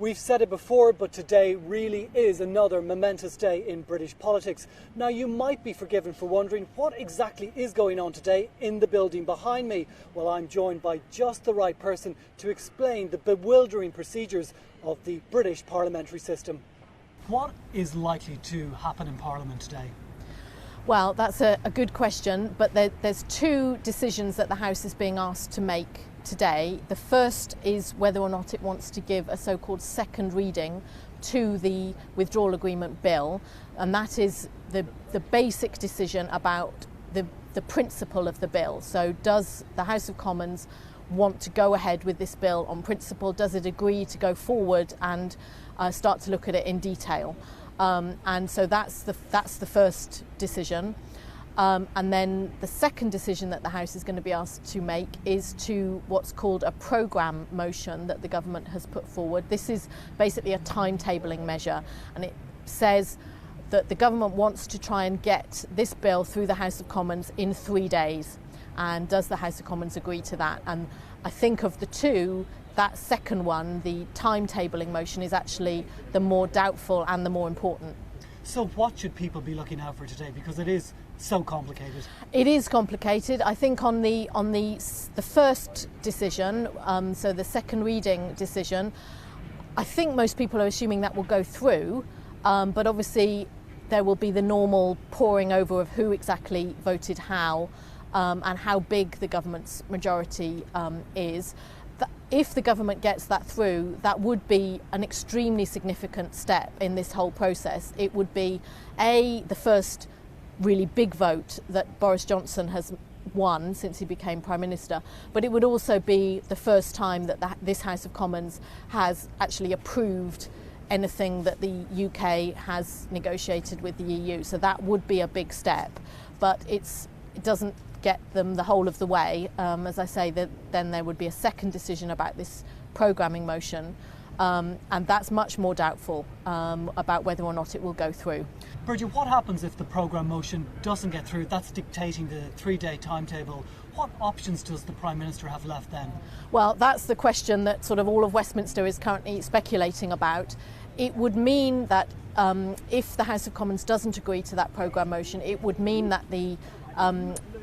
We've said it before, but today really is another momentous day in British politics. Now, you might be forgiven for wondering what exactly is going on today in the building behind me. Well, I'm joined by just the right person to explain the bewildering procedures of the British parliamentary system. What is likely to happen in Parliament today? Well, that's a good question, but there's two decisions that the House is being asked to make today. The first is whether or not it wants to give a so-called second reading to the Withdrawal Agreement Bill, and that is the basic decision about the principle of the bill. So does the House of Commons want to go ahead with this bill on principle? Does it agree to go forward and start to look at it in detail? And so that's the first decision. And then the second decision that the House is going to be asked to make is to what's called a programme motion that the government has put forward. This is basically a timetabling measure, and it says that the government wants to try and get this bill through the House of Commons in 3 days. And does the House of Commons agree to that? And I think of the two, that second one, the timetabling motion, is actually the more doubtful and the more important. So what should people be looking out for today? Because it is so complicated. It is complicated. I think on the first decision, so the second reading decision, I think most people are assuming that will go through, but obviously there will be the normal poring over of who exactly voted how, and how big the government's majority is. If the government gets that through, that would be an extremely significant step in this whole process. It would be, the first really big vote that Boris Johnson has won since he became Prime Minister, but it would also be the first time that this House of Commons has actually approved anything that the UK has negotiated with the EU. So that would be a big step, but it doesn't get them the whole of the way. As I say, then there would be a second decision about this programming motion, and that's much more doubtful about whether or not it will go through. Brigid, what happens if the programme motion doesn't get through? That's dictating the 3-day timetable. What options does the Prime Minister have left then? Well, that's the question that sort of all of Westminster is currently speculating about. It would mean that if the House of Commons doesn't agree to that programme motion, it would mean that the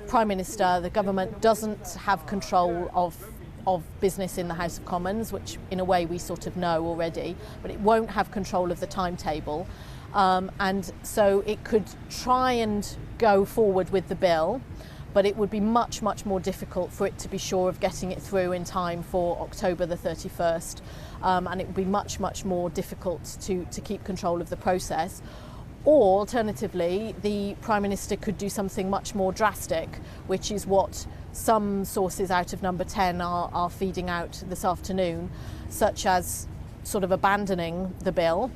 Prime Minister, the government, doesn't have control of business in the House of Commons, which in a way we sort of know already, but it won't have control of the timetable. And so it could try and go forward with the bill, but it would be much, much more difficult for it to be sure of getting it through in time for October the 31st. And it would be much, much more difficult to keep control of the process. Or alternatively, the Prime Minister could do something much more drastic, which is what some sources out of Number 10 are feeding out this afternoon, such as sort of abandoning the bill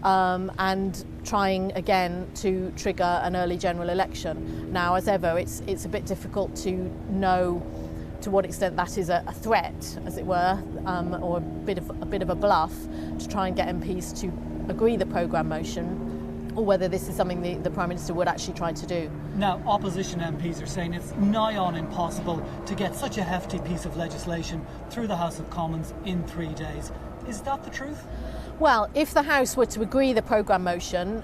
and trying again to trigger an early general election. Now, as ever, it's a bit difficult to know to what extent that is a threat, as it were, or a bit of a bluff to try and get MPs to agree the programme motion, or whether this is something the Prime Minister would actually try to do. Now, opposition MPs are saying it's nigh on impossible to get such a hefty piece of legislation through the House of Commons in 3 days. Is that the truth? Well, if the House were to agree the programme motion,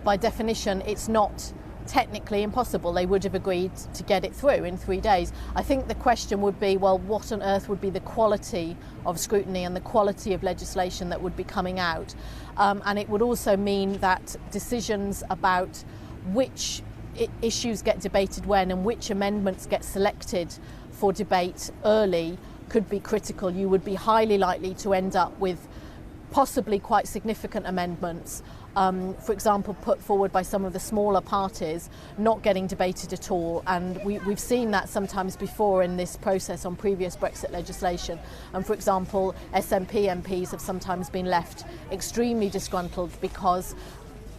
by definition it's not technically impossible. They would have agreed to get it through in 3 days. I think the question would be, well, what on earth would be the quality of scrutiny and the quality of legislation that would be coming out? And it would also mean that decisions about which issues get debated when and which amendments get selected for debate early could be critical. You would be highly likely to end up with possibly quite significant amendments, for example, put forward by some of the smaller parties, not getting debated at all. And we've seen that sometimes before in this process on previous Brexit legislation. And for example, SNP MPs have sometimes been left extremely disgruntled because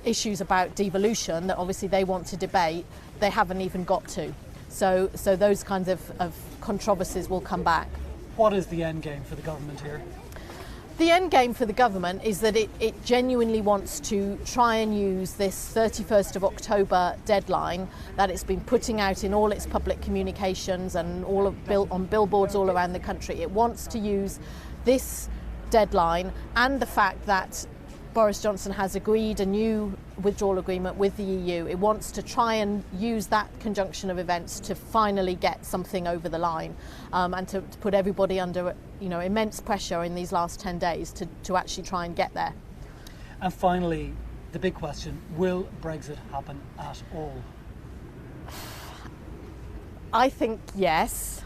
issues about devolution that obviously they want to debate, they haven't even got to. So those kinds of controversies will come back. What is the end game for the government here? The end game for the government is that it genuinely wants to try and use this 31st of October deadline that it's been putting out in all its public communications and on billboards all around the country. It wants to use this deadline and the fact that Boris Johnson has agreed a new withdrawal agreement with the EU. It wants to try and use that conjunction of events to finally get something over the line, and to put everybody under immense pressure in these last 10 days to actually try and get there. And finally, the big question, will Brexit happen at all? I think yes.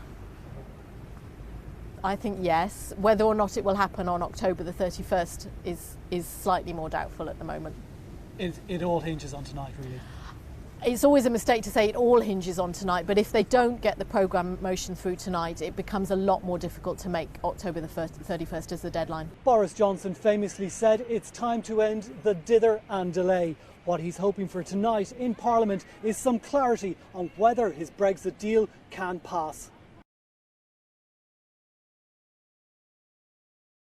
Whether or not it will happen on October the 31st is slightly more doubtful at the moment. It all hinges on tonight, really. It's always a mistake to say it all hinges on tonight, but if they don't get the programme motion through tonight, it becomes a lot more difficult to make October the 31st as the deadline. Boris Johnson famously said it's time to end the dither and delay. What he's hoping for tonight in Parliament is some clarity on whether his Brexit deal can pass.